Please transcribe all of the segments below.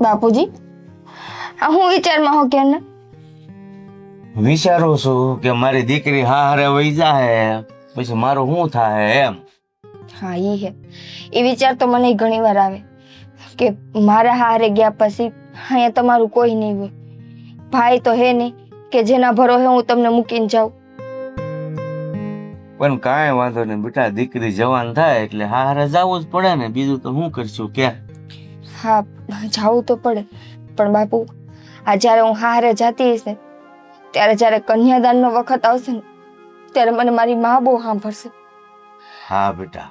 બાપુજી, આ હું વિચારમાં હો કે ને વિચારું છું કે મારી દીકરી હારે વહી જાહે પછી મારું શું થાય એમ. હા ઈ હે એ વિચાર તો મને ઘણી વાર આવે કે મારા હારે ગયા પછી અહીંયા તમારું કોઈ નહીં હોય, ભાઈ તો હે નહીં કે જેના ભરોસે હું તમને મૂકીને જાઉં. પણ કાંઈ વાંધો નહીં બેટા, દીકરી જવાન થાય એટલે હારે જવું જ પડે ને, બીજું તો શું કરશું કે. હા જાવું તો પડે, પણ બાપુ આ જ્યારે હું હારે જાતી હઈશ ને ત્યારે જ્યારે કન્યાદાનનો વખત આવશે ને ત્યારે મને મારી મા બહુ સાંભળશે. હા બેટા,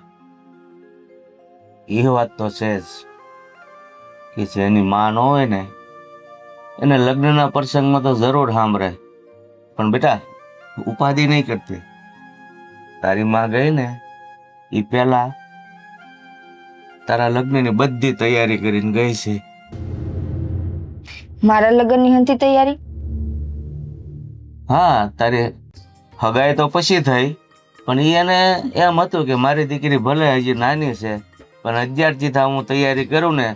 એ વાત તો છે જ કે જેની માં ન હોય ને એને લગ્નના પ્રસંગમાં તો જરૂર સાંભળે, પણ બેટા ઉપાધિ નહીં કરતી. તારી માં ગઈ ને એ પહેલા તારા લગ્નની બધી તૈયારી કરીને ગઈ છે. મારા લગ્નની હતી તૈયારી? હા, તારી હગાઈ તો પછી થઈ, પણ એને એમ હતું કે મારી દીકરી ભલે હજી નાની છે પણ અત્યારથી હું તૈયારી કરું ને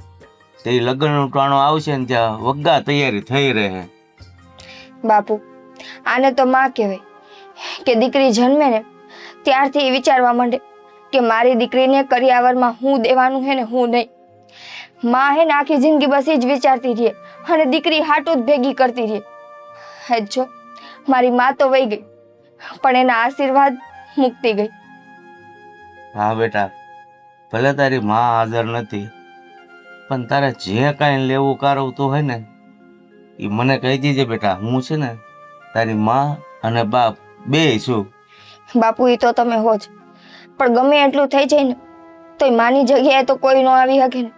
તે લગ્નનું ટાણો આવશે ને ત્યાં વગ્ગા તૈયારી થઈ રહે. બાપુ આને તો માં કહેવાય કે દીકરી જન્મે ને ત્યારથી એ વિચારવા માંડે કે મારી દીકરીને કરિયાવરમાં હું દેવાનું હે ને હું નહીં. માં હે ને આખી જિંદગી બસ એ જ વિચારતી રહે અને દીકરી હાટું જ ભેગી કરતી રહે. હે જો મારી માં તો વહી ગઈ પણ એના આશીર્વાદ મૂકતી ગઈ. હા બેટા, ભલે તારી માં હાજર નથી પણ તારે જે કાંઈ લેવું કારવતું હોય ને એ મને કહી દીજે બેટા. હું છે ને તારી માં અને બાપ બે છું. બાપુ એ તો તમે હો જ, પણ ગમે એટલું થઈ જાય ને તોય માની જગ્યાએ તો કોઈ ન આવી શકે ને.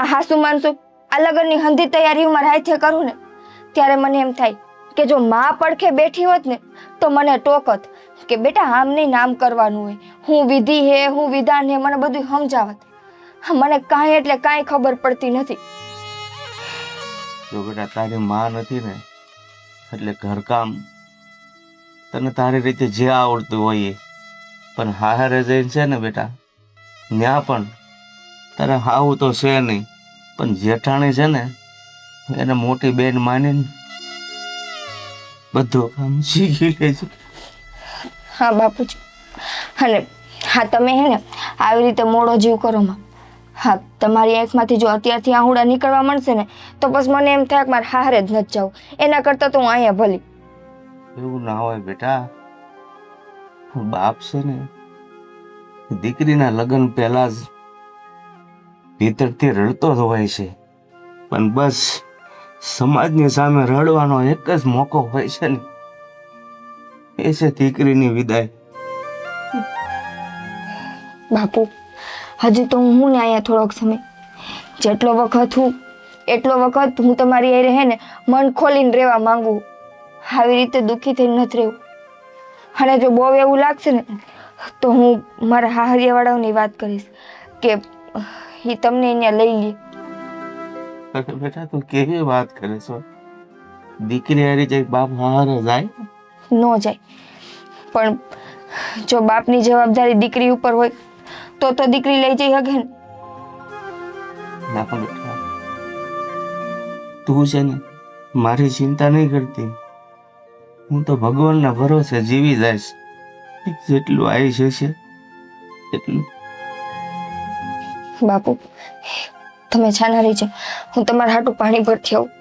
આ હાસુ માનશું આ લગ્નની હંધી તૈયારી હું મારા હાથે કરું ને ત્યારે મને એમ થાય કે જો માં પડખે બેઠી હોત ને તો મને ટોકત કે બેટા આમ નહીં નામ કરવાનું હોય, હું વિધિ હે હું વિધાન હે મને બધું સમજાવત. મને કાંઈ એટલે કાંઈ ખબર પડતી નથી. જો બેટા તારી માં નથી ને એટલે ઘરકામ તને તારી રીતે જે આવડતું હોય એ, પણ હારે જઈને છે ને બેટા ત્યાં પણ તારે હાવું તો છે નહીં, પણ જેઠાણી છે ને એને મોટી બેન માનીને બધું કામ શીખી લે છે. હા બાપુજી, અને હા તમે હે ને આવી રીતે મોડો જીવ કરો માં. હા તમારી આંખમાંથી જો અત્યારથી આહુડા નીકળવા મળશે ને તો બસ મને એમ થાય કે મારે હારે જ નથી જવું, એના કરતાં તો હું અહીંયા ભલી. એવું ના હોય બેટા, બાપ છે ને દીકરીના લગ્ન પહેલા જ ભીતરથી રડતો જ હોય છે, પણ બસ સમાજની સામે રડવાનો એક જ મોકો હોય છે ને એ છે દીકરીની વિદાય. બાપુ હજી તો હું ને અહીંયા થોડોક સમય, જેટલો વખત હું એટલો વખત હું તમારી હારે રહે ને મન ખોલીને રહેવા માંગુ. આવી રીતે દુઃખી થઈને નથી રહેવું. અને જો બહુ એવું લાગશે ને તો હું મારા હાહરિયાવાળાઓની વાત કરીશ કે એ તમને અહીંયા લઈ લે. અરે બેટા તું કેવી વાત કરે છો? દીકરી હારી જાય બાપ હારે જાય? ન જાય, પણ જો બાપની જવાબદારી દીકરી ઉપર હોય તો દીકરી લઈ જઈ શકે ને. ના બેટા, તું છે ને મારી ચિંતા નહીં કરતી, હું તો ભગવાનના ભરોસે જીવી જઈશ. જેટલું આયુષ હશે એટલું. બાપુ તમે છાના રહી જાઓ, હું તમારા હાટું પાણી ભરતી આવું.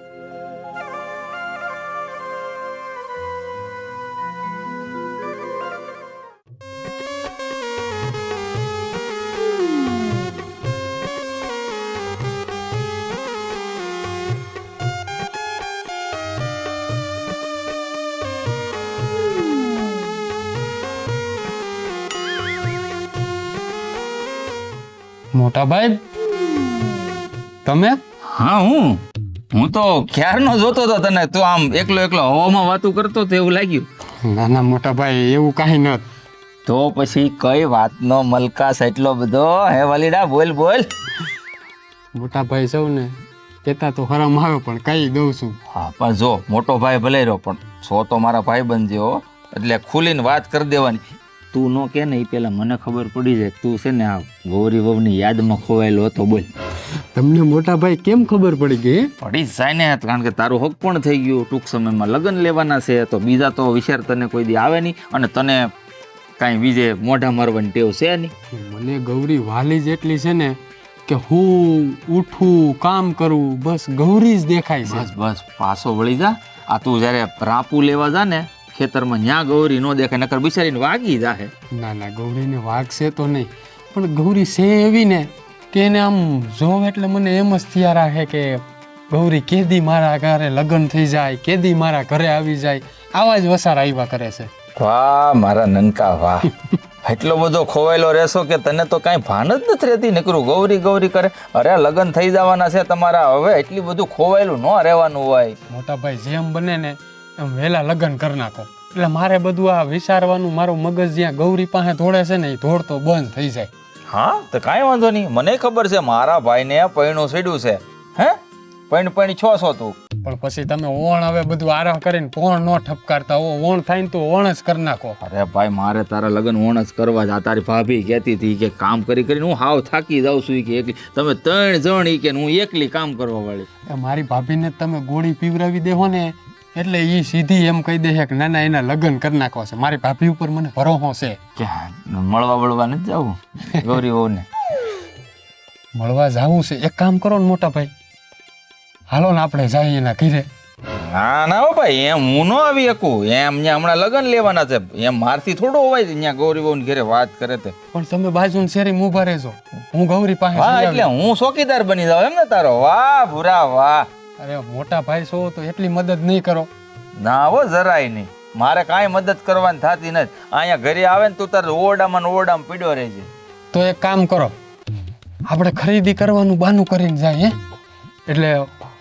મોટા ભાઈ તમે? હા હું તો ક્યારનો જોતો હતો તને, તું આમ એકલો એકલો હવામાં વાતું કરતો તો એવું લાગ્યું. ના ના મોટા ભાઈ એવું કાંઈ નથી. તો પછી કઈ વાતનો મલકાશ એટલો બધો હે વાલીડા? બોલ બોલ. મોટા ભાઈ સૌ ને કેતા તો હરામ આવ્યો પણ કહી દઉં છું. હા પણ જો મોટો ભાઈ ભલે રહ્યો પણ સો તો મારા ભાઈ બનજે હો, એટલે ખુલીને વાત કરી દેવાની. તું નો કે ને એ પેલા મને ખબર પડી જાય તું છે ને આ ગૌરી વહુની યાદમાં ખોવાયેલો હતો. બોલ. તમને મોટા ભાઈ કેમ ખબર પડી ગઈ હે? પડી જ જાય ને, કારણ કે તારું હક પણ થઈ ગયું. ટૂંક સમયમાં લગ્ન લેવાના છે, તો બીજા તો વિચાર તને કોઈ દી આવે નહીં, અને તને કાંઈ બીજે મોઢા મારવાની ટેવ છે નહીં. મને ગૌરી વાલી જ એટલી છે ને કે હું ઉઠું કામ કરું બસ ગૌરી જ દેખાય છે. બસ બસ પાછો વળી જા. આ તું જ્યારે રાપુ લેવા જા ને ખેતરમાં, ન્યા ગૌરી ન દેખાય, નકર બિચારીને વાગી જાહે. ના ના ગૌરીને વાગશે તો નહીં, પણ ગૌરી છે એવી ને કે એને આમ જોવ એટલે મને એમ જ થયા રાખે કે ગૌરી કેદી મારા ઘરે લગ્ન થઈ જાય, કેદી મારા ઘરે આવી જાય, આવા જ વસાર આવ્યા કરે છે. વાહ મારા નનકા વાહ. એટલો બધો ખોવાયેલો રહેશો કે તને તો કાંઈ ભાન જ નથી રહેતી. નકરું ગૌરી ગૌરી કરે. અરે લગ્ન થઈ જવાના છે તમારા, હવે એટલી બધું ખોવાયેલું ન રહેવાનું હોય. મોટા ભાઈ જેમ બને ને એમ વહેલા લગ્ન કરી નાખો, એટલે મારે બધું આ વિચારવાનું મારું મગજ જ્યાં ગૌરી પાસે દોડે છે ને એ દોડતો બંધ થઈ જાય. હા તો કાંઈ વાંધો નહીં, મને ખબર છે મારા ભાઈને પૈણું સીડ્યું છે. હે પૈણી છો તું. પણ પછી તમે ઓણ હવે બધું આરામ કરીને પોણ ન ઠપકારતા હો. ઓણ થાય ને તો ઓણ જ કરી નાખો. અરે ભાઈ મારે તારા લગ્ન ઓણ જ કરવા જ. આ તારી ભાભી કહેતી હતી કે કામ કરી કરીને હું હાવ થાકી જાઉં છું કે એકલી, તમે 3 જણ ઈ કે હું એકલી કામ કરવા વાળી. મારી ભાભીને તમે ગોળી પીવરાવી દેહો ને એટલે એ સીધી એમ કહી દે કે ના ના એના લગ્ન કરી નાખવા છે. મારી ભાભી ઉપર મને ભરોસો છે. કે મળવા બળવા નથી જવું ગૌરી વહુને? મળવા જાવું છે. એક કામ કરો ને મોટા ભાઈ, હાલો ને આપણે જઈએ એના ઘરે. ના ના હો ભાઈ, એમ હું ન આવી શકું. એમ ત્યાં હમણાં લગ્ન લેવાના છે, એમ મારથી થોડો હોવાય ત્યાં ગૌરી વહુને ઘરે વાત કરે તે. પણ તમે બાજુ શેરી ઊભા રહેજો, હું ગૌરી પાસે હા જઈ એટલે આવીશ. હું ચોકીદાર બની જાઉં એમ ને તારો? વાહ ભૂરા વાહ. અરે મોટા ભાઈ છો તો એટલી મદદ નહીં કરો. ના હો જરાય નહીં, મારે કાંઈ મદદ કરવાની થતી નથી. અહીંયા ઘરે આવે ને તું તારે ઓરડામાં પીડ્યો રહેજે. તો એક કામ કરો, આપણે ખરીદી કરવાનું બાનું કરીને જાય એટલે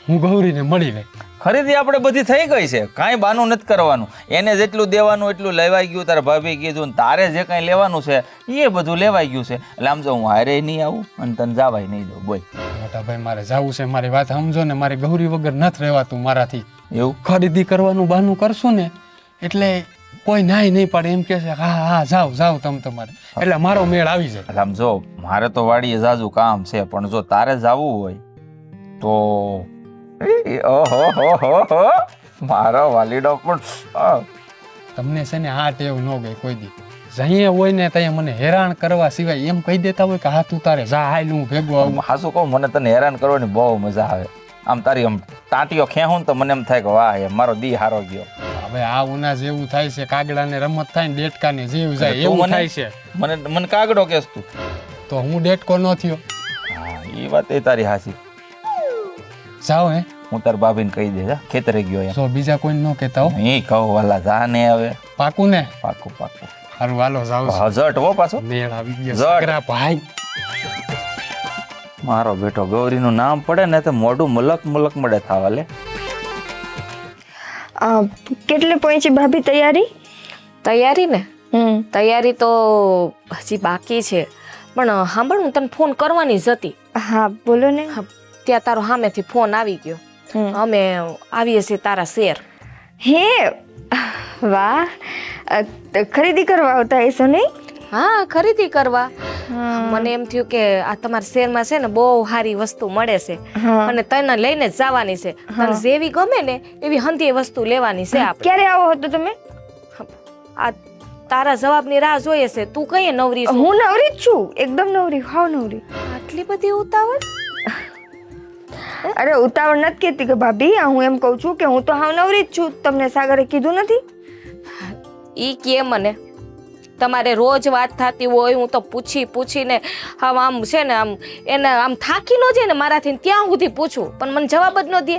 હું ગૌરીને મળી લઈ. ખરીદી આપણે બધી થઈ ગઈ છે, કાંઈ બાનું નથી કરવાનું. એને જેટલું દેવાનું એટલું લેવાઈ ગયું. તારા ભાભી કીધું ને તારે જે કાંઈ લેવાનું છે એ બધું લેવાઈ ગયું છે. એટલે આમ જો હું હારે નહીં આવું અને તને જવાય નહીં દઉં. બોલ મોટા ભાઈ મારે જવું છે, મારી વાત સમજો ને, મારી ગૌરી વગર નથી રહેવાતું મારાથી. એવું ખરીદી કરવાનું બાનું કરશું ને એટલે કોઈ નાય નહીં પડે, એમ કે છે હા હા જાઓ જાઓ તમે તમારે, એટલે મારો મેળ આવી જાય. એટલે આમ જો મારે તો વાડીએ જાજુ કામ છે, પણ જો તારે જવું હોય તો ઓહો મારો વાલીડો પણ તમને છે ને આ ટેવ ન ગઈ કોઈ દી. જઈએ હોય ને ત્યાં મને હેરાન કરવા સિવાય એમ કહી દેતા હોય કે હા તું તારે જા હાલ હું ભેગો આવું. હાસું કહું, મને તને હેરાન કરવાની બહુ મજા આવે. આમ તારી આમ ટાંટીઓ ખેહું ને તો મને એમ થાય કે વાહ યાર મારો દી હારો ગયો. હવે આ ઉના જેવું થાય છે, કાગડાને રમત થાય ને ડેટકાને જીવ જાય તું એવું મને- થાય છે. મને કાગડો કેસ તું. તો હું ડેટકો ન થયો. હા એ વાત એ તારી હાસી. જાઓ હું તાર ભાભીને કહી દે જા, ખેતરે ગયો એમ. જો બીજા કોઈ ન કહેતા હો. એ કહું વાલા જા ને હવે. પાકું ને? પાકું પાકું. સારું હાલો જાવ છું. હજટ હો પાછો. મેળ આવી ગયો જટ. છોકરા ભાઈ. મારો બેટો ગૌરીનું નામ પડે ને તો મોઢું મલક મલક મળે થાવા લે. કેટલી પહોંચી ભાભી તૈયારી? તૈયારી ને તૈયારી તો હજી બાકી છે, પણ સાંભળ હું તને ફોન કરવાની જ હતી. હા બોલો ને. ત્યાં તારો સામેથી ફોન આવી ગયો. અમે આવીએ છીએ તારા શેર. હે વાહ, ખરીદી કરવા આવતા હશો નહીં? હા ખરીદી કરવા. મને એમ થયું કે આ તમારા શેરમાં છે ને બહુ સારી વસ્તુ મળે છે અને તને લઈને જ જવાની છે. તને જેવી ગમે ને એવી હંધી વસ્તુ લેવાની છે આપણે. ક્યારે આવો હતો તમે? આ તારા જવાબની રાહ જોઈએ છે. તું કઈ નવરી છું? હું નવરી જ છું, એકદમ નવરી, હાવ નવરી. આટલી બધી ઉતાવળ? અરે ઉતાવળ નથી કહેતી કે ભાભી, આ હું એમ કહું છું કે હું તો હાવ નવરી જ છું. તમને સાગરે કીધું નથી? ઈ કે મને તમારે રોજ વાત થતી હોય, હું તો પૂછીને આમ છે ને આમ એને આમ થાકી ન જાય ને મારાથી ત્યાં સુધી પૂછું પણ મને જવાબ જ ન દે.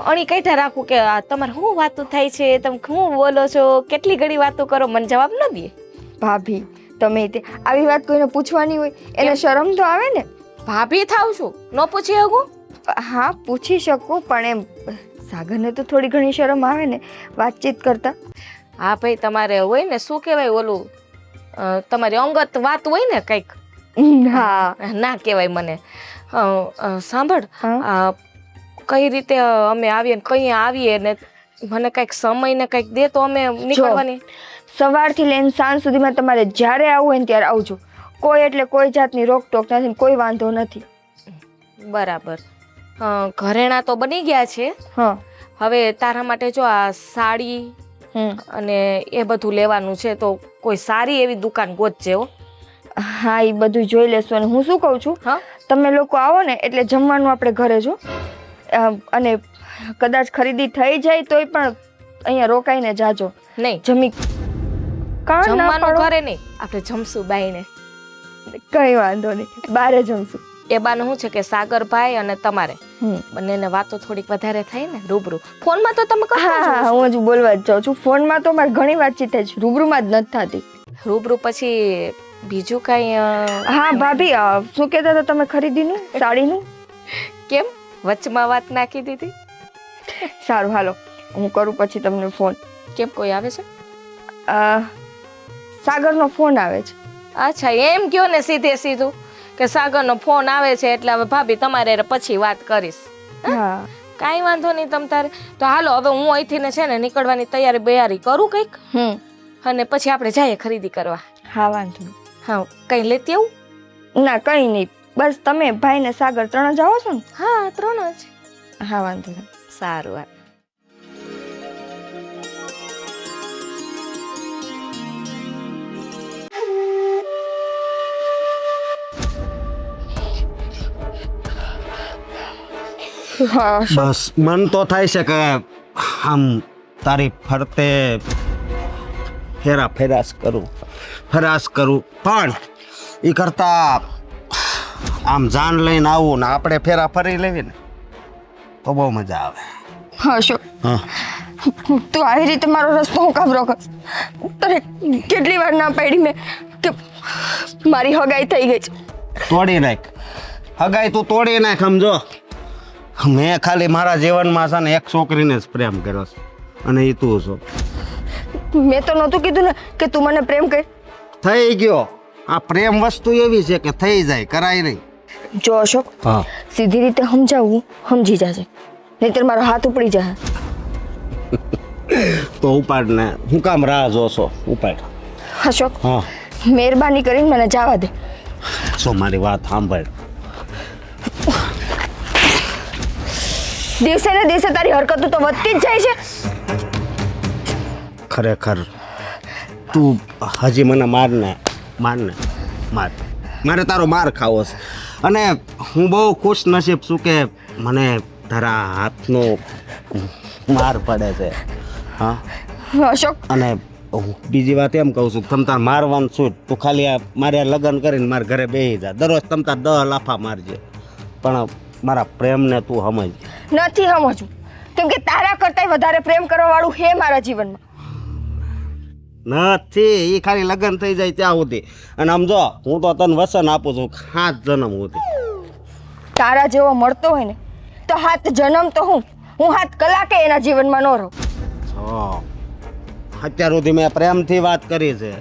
અણી કઈઠા રાખું કે આ તમારે શું વાતો થાય છે, તમે શું બોલો છો, કેટલી ઘડી વાતો કરો, મને જવાબ ન દે. ભાભી તમે તે આવી વાત કોઈને પૂછવાની હોય એને શરમ તો આવે ને. ભાભી થાવ છું ન પૂછી શકું? હા પૂછી શકું, પણ એમ સાગરને તો થોડી ઘણી શરમ આવે ને વાતચીત કરતા. હા ભાઈ તમારે હોય ને શું કહેવાય ઓલું તમારી અંગત વાત હોય ને કંઈક. હા ના કહેવાય મને. સાંભળ કઈ રીતે અમે આવીએ ને કઈ આવીએ ને મને કંઈક સમય ને કંઈક દે તો અમે નીકળવાની. સવારથી લઈને સાંજ સુધીમાં તમારે જ્યારે આવવું હોય ને ત્યારે આવજો. કોઈ એટલે કોઈ જાતની રોકટોક નથી, કોઈ વાંધો નથી. બરાબર. ઘરેણાં તો બની ગયા છે. હા. હવે તારા માટે જો આ સાડી અને એ બધું લેવાનું છે તો કોઈ સારી એવી દુકાન ગોતજે હો. હા, એ બધું જોઈ લેશું. અને હું શું કહું છું, હા તમે લોકો આવો ને એટલે જમવાનું આપણે ઘરે જો. અને કદાચ ખરીદી થઈ જાય તોય પણ અહીંયા રોકાઈને જાજો. નહીં, જમી કાં ના જમવાનું પાડો? ઘરે નહીં, આપણે જમશું બાઈને. કઈ વાંધો નહીં, બારે જમશું. એ બાનું શું છે કે સાગરભાઈ અને તમારે હમ. બંનેને વાતો થોડીક વધારે થાય ને રૂબરૂ. ફોનમાં તો તમે કરતા જ હા, હોવ છો. હું જ બોલવા જ જાઉં છું. ફોનમાં તો મારે ઘણી વાતચીત થાય છે, રૂબરૂમાં જ નથી થતી. રૂબરૂ પછી બીજું કઈ હા ભાભી, શું કહેતા હતા તમે ખરીદીનું, સાડીનું? કેમ વચમાં વાત નાખી દીધી? સારું, હાલો હું કરું પછી તમને ફોન. કેમ કોઈ આવે છે? સાગરનો ફોન આવે છે. અચ્છા, એમ કયો ને સીધે સીધું કે સાગરનો ફોન આવે છે એટલે હવે ભાભી તમારે પછી વાત કરીશ. હા. કાંઈ વાંધો નહીં તમ તારે. તો હાલો હવે હું અહીંથી ને છે ને નીકળવાની તૈયારી કરું કંઈક, અને પછી આપણે જઈએ ખરીદી કરવા. હા, વાંધો નહીં. હા, કંઈ લેતી આવું? ના, કંઈ નહીં, બસ તમે ભાઈ ને સાગર 3 જ આવો છો ને? હા, 3 જ. હા, વાંધો નહીં. સારું. હા. હા, બસ મન તો થાય છે કે આમ તારી ફરતે ફેરાશ કરું પણ એ કરતા આમ જાન લઈને આવું ને આપણે ફેરા ફરી લેવી ને તો બહુ મજા આવે. હા અશોક, હા, તું આવી રીતે મારો રસ્તો હું કામ રોકસ? તને કેટલી વાર ના પાડી મેં કે મારી હગાઈ થઈ ગઈ છે. તોડી નાખ હગાઈ, તું તોડી નાખ. સમજો, મેં ખાલી મારા જીવનમાં છે ને એક છોકરીને જ પ્રેમ કર્યો છે અને એ તું છો. મેં તો નહોતું કીધું ને કે તું મને પ્રેમ કર. થઈ ગયો. આ પ્રેમ વસ્તુ એવી છે કે થઈ જાય, કરાય નહીં. જો અશોક, હા, સીધી રીતે સમજાવું, સમજી જશે, નહીતર મારો હાથ ઉપડી જશે. તો ઉપાડ ને. હું કામ રાહ જોશો? ઉપાડ. અશોક, હા, મહેરબાની કરીને મને જવા દે. સો મારી વાત સાંભળ. દિવસે ને દિવસે તારી હરકતો તો વધતી જ જાય છે. ખરેખર તું હજી મને માર મારે તારો માર ખાવો છે. અને હું બહુ ખુશ નસીબ છું કે મને તારા હાથનો માર પડે છે. હા, અશોક, અને હું બીજી વાત એમ કહું છું કે તમ તાર મારવાનું છું, તું ખાલી આ મારે લગ્ન કરીને મારા ઘરે બેસી જા. દરરોજ તમ તાર 10 લાફા મારજે, પણ મારા પ્રેમને તું સમજ. નથી સમજવું, કેમ કે તારા કરતાંય વધારે પ્રેમ કરવા વાળું હે મારા જીવનમાં. નથી, એ ખાલી લગ્ન થઈ જાય ત્યાં સુધી. અને આમ જો, હું તો તને વચન આપું છું 7 જન્મ સુધી. તારા જેવો મળતો હોય ને તો 7 જન્મ તો હું 7 કલાકે એના જીવનમાં ન રહું. અત્યાર સુધી મેં પ્રેમથી વાત કરી છે.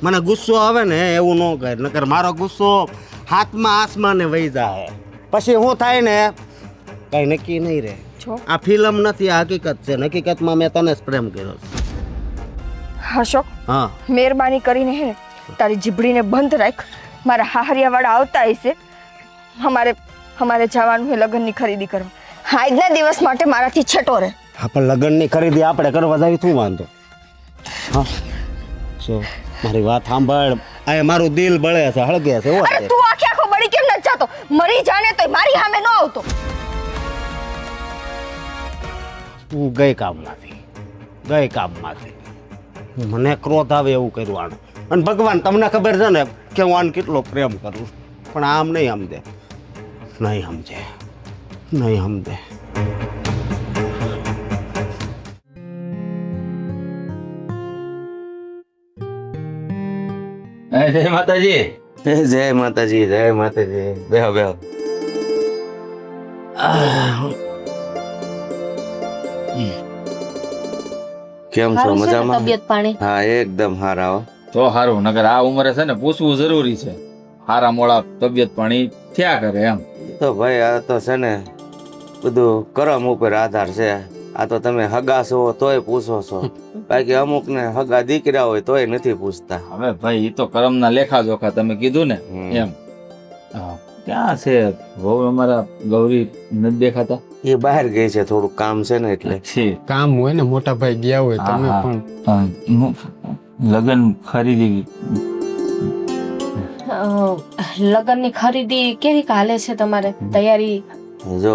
મને ગુસ્સો આવે ને એવું ન કર, નકર મારો ગુસ્સો હાથમાં આસમાને વહી જાય. પછી શું થાય ને કઈ નક્કી નહીં રહે. જો આ ફિલ્મ નથી, આ હકીકત છે. હકીકતમાં મેં તને જ પ્રેમ કર્યો છે. અશોક, હા, મહેરબાની કરીને હે ને તારી જીભડીને બંધ રાખ. મારા હાહરિયાવાળા આવતા હશે, અમારે જવાનું છે લગ્નની ખરીદી કરવા. આજના દિવસ માટે મારાથી છેટો રહે. હા, પણ લગ્નની ખરીદી આપણે કરવા જાવી શું વાંધો? હા, સો મારી વાત સાંભળ. આ મારું દિલ બળે છે, હળગે છે. અરે તું આખે આખો બળી કેમ નથી જાતો? મરી જાને તોય મારી સામે ન આવતો. હું ગઈ કામમાંથી મને ક્રોધ આવે એવું કર્યું આને. અને ભગવાન તમને ખબર છે ને કે હું આને કેટલો પ્રેમ કરું, પણ આમ નહીં સમજે. જય માતાજી. જય માતાજી, જય માતાજી. બેહો. કેમ છો? મજામાં? તબિયત પાણી હા, એકદમ હારા હો. તો સારું, નગર આ ઉંમરે છે ને પૂછવું જરૂરી છે. હારા મોડા તબિયત પાણી થયા કરે એમ. તો ભાઈ આ તો છે ને બધું કરમ ઉપર આધાર છે. આ તો તમે હગા છો તોય પૂછો છો, બાકી અમુક ને હગા દીકરા હોય તોય નથી પૂછતા. હવે ભાઈ એ તો કરમના લેખા જોખા તમે કીધું ને એમ. ક્યાં છે બહુ અમારા ગૌરી નથી દેખાતા? એ બહાર ગઈ છે, થોડું કામ છે ને એટલે. છે કામ હોય ને મોટા ભાઈ ગયા હોય તમે હા, પણ હા. લગ્ન ખરીદી લગ્નની ખરીદી કેવી હાલે છે તમારે તૈયારી? જો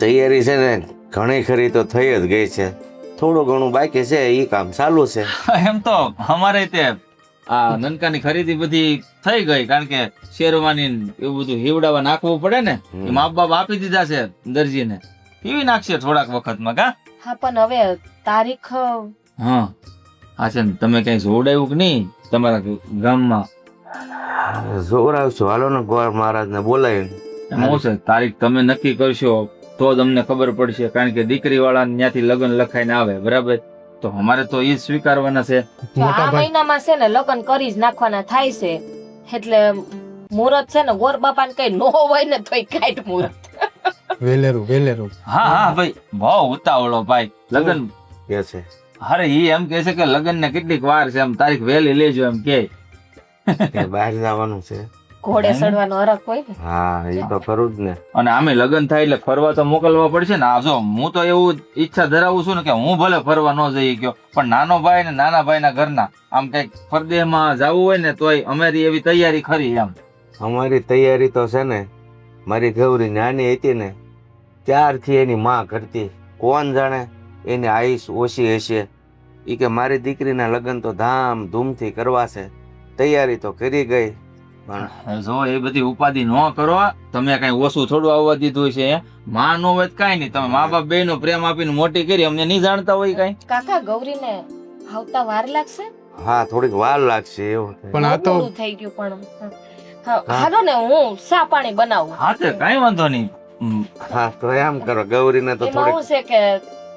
તૈયારી છે ને ઘણી ખરી તો થઈ જ ગઈ છે, થોડું ઘણું બાકી છે, એ કામ ચાલુ છે. એમ તો અમારે તે આ નનકાની ખરીદી બધી થઈ ગઈ, કારણ કે શેરવાની ને એવું બધું હીવડાવા નાખવું પડે ને, એ મા બાપ આપી દીધા છે દરજીને, એવી નાખશે થોડાક વખતમાં. કા હા, પણ હવે તારીખ હા હા છે ને, તમે કઈ જોડાયું કે નહીં તમારા ગામમાં? જોરાવશું, હાલો ને ગોર મહારાજને બોલાવીને. શું છે તારીખ તમે નક્કી કરશો તો જ અમને ખબર પડશે, કારણ કે દીકરી વાળા ત્યાંથી લગ્ન લખાઈને આવે, બરાબર? તો અમારે તો એ સ્વીકારવાના છે. જો મોટા આ ભાઈ મહિનામાં છે ને લગ્ન કરી જ નાખવાના થાય છે, એટલે મુહૂર્ત છે ને ગોર બાપાને કઈ નો હોય ને તોય કાઢ મુહૂર્ત. વેલેરું હા હા ભાઈ, બહુ ઉતાવળો ભાઈ લગ્ન. કે છે અરે ઈ એમ કે છે કે લગ્ન ને કેટલીક વાર છે, એમ તારીખ વહેલી લેજો એમ કે. કે બહાર જવાનું છે. ઘોડે ચડવાનો હરખ હોય ને. હા, એ તો ખરું જ ને. અને આમે લગ્ન થાય એટલે ફરવા તો મોકલવા પડશે ને. આ જો હું તો એવું ઈચ્છા ધરાવું છું ને કે હું ભલે ફરવા ન જઈ ગયો, પણ નાનો ભાઈ ને નાના ભાઈ ના ઘરના આમ કઈક પરદેહમાં જવું હોય ને તોય અમારી એવી તૈયારી ખરી એમ. અમારી તૈયારી તો છે ને, મારી ગૌરી નાની હતી ને ત્યારથી એની માં કરતી. કોણ જાણે એની આયુષ ઓછી હશે. એ કે મારી દીકરીના લગ્ન તો ધામધૂમથી કરવા છે, તૈયારી તો કરી ગઈ. પણ જો એ બધી ઉપાધિ ન કરો, તમે કઈ ઓછું થોડું આવવા દીધું છે. માં નો હોય કઈ નહીં, તમે મા બાપ બે નો પ્રેમ આપીને મોટી કરી, અમને નહીં જાણતા હોય કઈ. કાકા ગૌરીને આવતા વાર લાગશે? હા, થોડીક વાર લાગશે એવું. પણ આ બહુ તો મોડું થઈ ગયું પણ. હા, હાલો ને હું સા પાણી બનાવું. હા તે કઈ વાંધો નહીં. હા, તો એમ કરો, ગૌરીને તો એમાં થોડીક. શું છે કે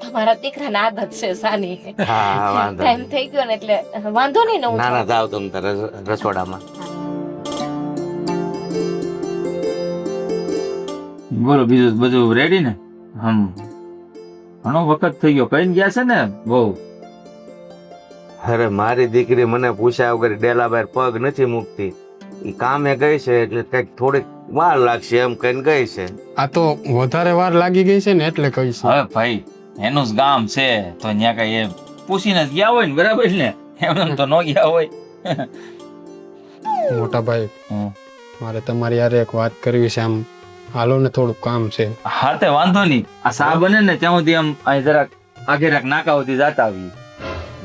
તમારા દીકરાને આદત છે સાની. હા, વાંધો ટાઈમ નહીં. થઈ ગયો ને એટલે વાંધો નહીં ને હું ના ના, જાઉં. જાઓ તમે તારે રસોડામાં. બોલો બીજું બધું રેડી ને? ઘણો વખત થઈ ગયો, કઈ ગયા છે ને બહુ. અરે મારી દીકરી મને પૂછ્યા વગર ડેલા બહાર પગ નથી મૂકતી. એ કામે ગઈ છે એટલે કઈક થોડીક વાર લાગશે એમ કઈને ગઈ છે. આ તો વધારે વાર લાગી ગઈ છે ને એટલે કહીશ. હવે ભાઈ એનું જ ગામ છે તો ત્યાં કઈ એમ પૂછીને જ ગયા હોય ને, બરાબર ને? એમ તો ન ગયા હોય. મોટા ભાઈ હમ. મારે તમારી યારે એક વાત કરવી છે, આમ હાલો ને થોડું કામ છે. હા તે વાંધો નહીં, આ સા બને ને ત્યાં સુધી આમ અહીં જરાક આગે રાક નાકા સુધી જાતા આવીએ.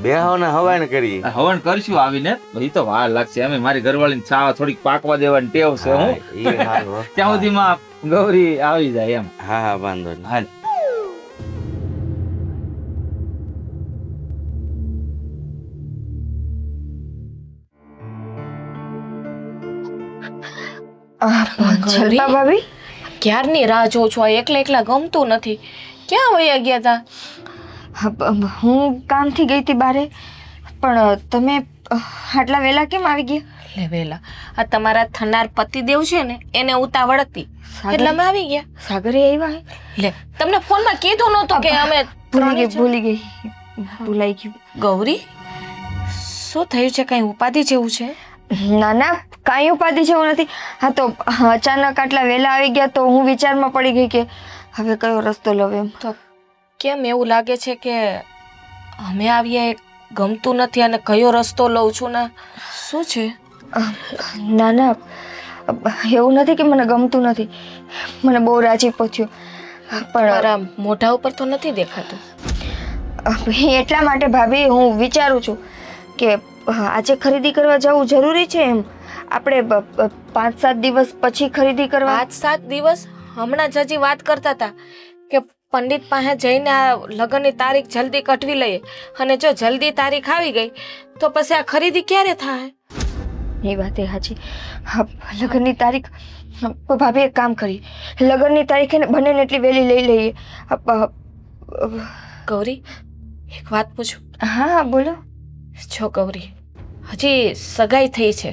બેહો ને હવાને કરી. હવન કરશું આવીને, એ તો વાર લાગશે. અમે મારી ઘરવાળીને ચા થોડીક પાકવા દેવાની ટેવ છે. હું એ હારું હો. ત્યાં સુધીમાં ગૌરી આવી જાય એમ. હા હા, વાંધો નહીં. હાલ. જલપા ભાભી, ક્યારની રાહ જોઉં છું, આ એકલા એકલા ગમતું નથી. ક્યાં વયા ગયા તા? હું કામથી ગઈ હતી બારે, પણ તમે આટલા વહેલા કેમ આવી ગયા? લે વેલા, આ તમારા થનાર પતિદેવ છે ને એને ઉતાવળ હતી એટલે અમે આવી ગયા. સાગરે આવ્યા હે? લે, તમને ફોનમાં કીધું નહોતું કે અમે ભૂલી ગઈ ભૂલાઈ ગયું. ગૌરી, શું થયું છે? કઈ ઉપાધિ જેવું છે? ના ના, કાંઈ ઉપાધિ જેવું નથી. હા તો અચાનક આટલા વહેલા આવી ગયા તો હું વિચારમાં પડી ગઈ કે હવે કયો રસ્તો લઉં એમ. તો કેમ એવું લાગે છે કે અમે આવીએ ગમતું નથી અને કયો રસ્તો લઉં છું ને? શું છે? ના ના, એવું નથી કે મને ગમતું નથી, મને બહુ રાજીપો થયો. પણ મારા મોઢા ઉપર તો નથી દેખાતું. એટલા માટે ભાભી હું વિચારું છું કે આજે ખરીદી કરવા જવું જરૂરી છે એમ. આપણે 5-7 દિવસ પછી ખરીદી કરવા. 5-7 દિવસ? હમણાં જ હજી વાત કરતા હતા કે પંડિત પાસે જઈને આ લગ્નની તારીખ જલ્દી કઢવી લઈએ, અને જો જલ્દી તારીખ આવી ગઈ તો પછી આ ખરીદી ક્યારે થાય? એ વાત એ સાચી. લગ્નની તારીખ ભાભી એક કામ કરી, લગ્નની તારીખ એને બને ને એટલી વહેલી લઈ લઈએ. ગૌરી, એક વાત પૂછું? હા હા, બોલો. જો ગૌરી, હજી સગાઈ થઈ છે,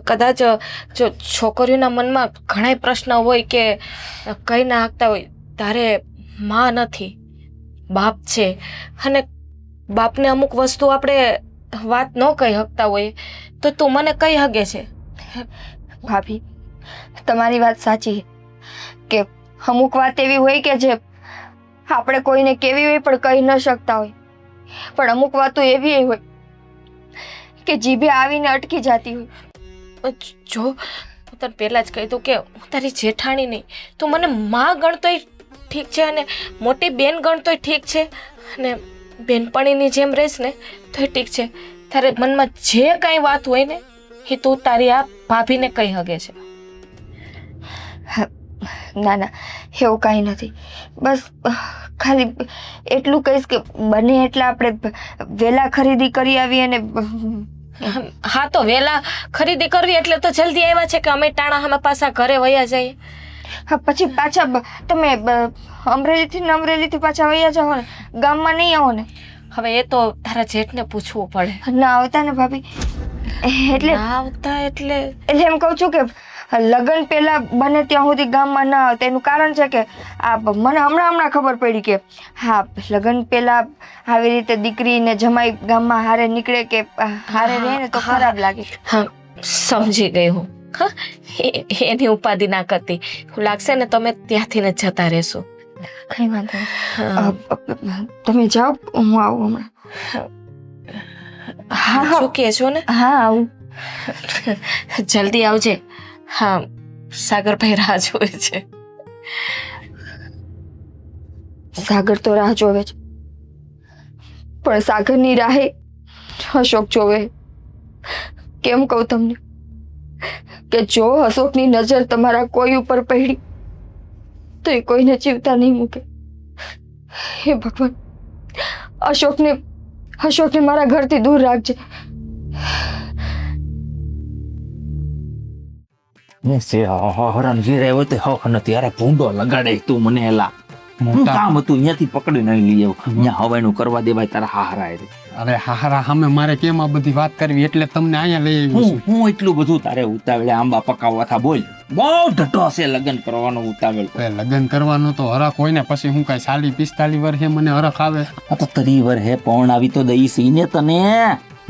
કદાચ જો છોકરીઓના મનમાં ઘણા પ્રશ્ન હોય કે કઈ ના હાકતા હોય, તારે માં નથી, બાપ છે, અને બાપને અમુક વસ્તુ આપણે વાત ન કહી શકતા હોય, તો તું મને કઈ હગે છે? ભાભી તમારી વાત સાચી છે કે અમુક વાત એવી હોય કે જે આપણે કોઈને કેવી હોય પણ કહી ન શકતા હોય, પણ અમુક વાતો એવી હોય કે જીભે આવીને અટકી જતી હોય. જો હું તને પહેલાં જ કહી દઉં કે હું તારી જેઠાણી નહીં, તું મને માં ગણતોય ઠીક છે અને મોટી બેન ગણતોય ઠીક છે અને બેનપણીની જેમ રહીશ ને તોય ઠીક છે. તારે મનમાં જે કાંઈ વાત હોય ને એ તું તારી આ ભાભીને કહી શકે છે. ના ના એવું કાંઈ નથી, બસ ખાલી એટલું કહીશ કે બને એટલા આપણે વહેલા ખરીદી કરી આવીએ અને હા તો વહેલા ખરીદી કરવી એટલે તો જલ્દી આવ્યા છે કે અમે ટાણા અમે પાછા ઘરે વયા જઈએ. હા પછી પાછા તમે અમરેલીથી પાછા વયા જાઓ ને, ગામમાં નહીં આવો ને? હવે એ તો તારા જેઠને પૂછવું પડે. ના આવતા ને ભાભી, એટલે ના આવતા એટલે એમ કહું છું કે લગ્ન પહેલા બને ત્યાં સુધી ગામમાં ના આવતા. એનું કારણ છે કે આ મને હમણાં ખબર પડી કે હા લગ્ન પહેલા આવી રીતે દીકરી ને જમાઈ ગામમાં હારે નીકળે કે હારે રહે ને તો ખરાબ લાગે. હા સમજી ગઈ હું. હા એની ઉપાધિ ના કરતી. હું લાગશે ને તમે ત્યાંથી ને જતા રહેશો. કઈ વાંધો નહીં, તમે જાઓ હું આવું હમણાં. હા શું કહે છો ને? હા આવું. જલ્દી આવજે. હા સાગરભાઈ રાહ જોવે છે. સાગર તો રાહ જોવે છે, પણ સાગરની રાહે અશોક જોવે. કેમ કહું તમને કે જો અશોકની નજર તમારા કોઈ ઉપર પડી તો એ કોઈને જીવતા નહીં મૂકે. હે ભગવાન, અશોકને મારા ઘરથી દૂર રાખજે. હરણ ઘેરે આવ્યો તો હક નથી. અરે ભૂંડો લગાડે તું મને એલા. હું કામ હતું અહીંયાથી પકડી નહીં લઈ આવું. અહીંયા હવાનું કરવા દેવાય તારા હારા. અરે હારા સામે મારે કેમ આ બધી વાત કરવી એટલે તમને અહીંયા લઈ આવ્યો છું. હું એટલું બધું તારે ઉતાવળે આંબા પકાવવા થા બોલ. બહુ ઢટો છે લગ્ન કરવાનો ઉતાવળ. લગ્ન કરવાનો તો હરખ હોય ને, પછી હું કઈ 40-45 વર્ષે મને હરખ આવે? આ તો 30 વર્ષે પરણાવી તો દઈશ ને તને.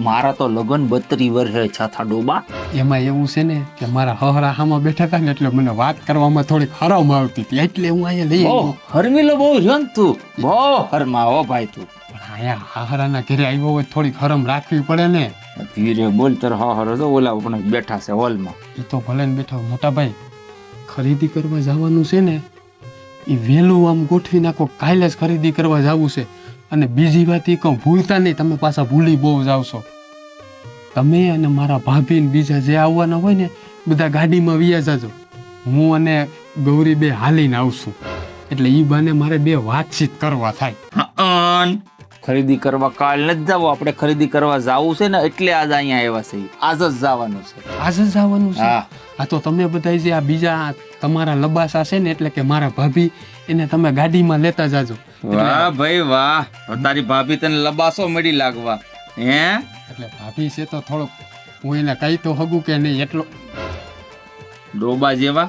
મારા તો લગ્ન 32 વર્ષે છાથા ડોબા. એમાં એવું છે ને કે મારા હહરા હામાં બેઠા હતા ને એટલે મને વાત કરવામાં થોડીક હરમ આવતી હતી, એટલે હું અહીંયા લઈ આવ્યો. હરમીલો બહુ રંગ તું, બહુ હરમા હો ભાઈ તું. પણ અહીંયા હહરાના ઘરે આવ્યો હોય થોડીક હરમ રાખવી પડે ને. ધીરે બોલ. તાર હહરો તો ઓલા પણ બેઠા છે હોલમાં. એ તો ભલે ને બેઠો. મોટા ભાઈ ખરીદી કરવા જવાનું છે ને એ વહેલું આમ ગોઠવી નાખો. કાલે જ ખરીદી કરવા જવું છે. અને બીજી વાત એ કહું, ભૂલતા નહીં, તમે પાછા ભૂલી બહુ જાવશો. તમે અને મારા ભાભી ને બીજા જે આવવાના હોય ને બધા ગાડીમાં વિયા જાજો. હું અને ગૌરી બે હાલીને આવશું, એટલે એ બાને મારે બે વાતચીત કરવા થાય. ખરીદી કરવા કાલ નથી જવું, આપણે ખરીદી કરવા જવું છે ને એટલે આજ અહીંયા આવ્યા છે. આજ જ જવાનું છે. આજ જ જવાનું છે? હા. આ તો તમે બધા જે આ બીજા તમારા લબાસા છે ને એટલે કે મારા ભાભી એને તમે ગાડીમાં લેતા જાજો. વાહ ભાઈ વાહ, તારી ભાભી તને લબાસો મળી લાગવા. હે એટલે ભાભી છે તો થોડોક હું એને કઈ તો હગું કે નહીં એટલો ડોબા જેવા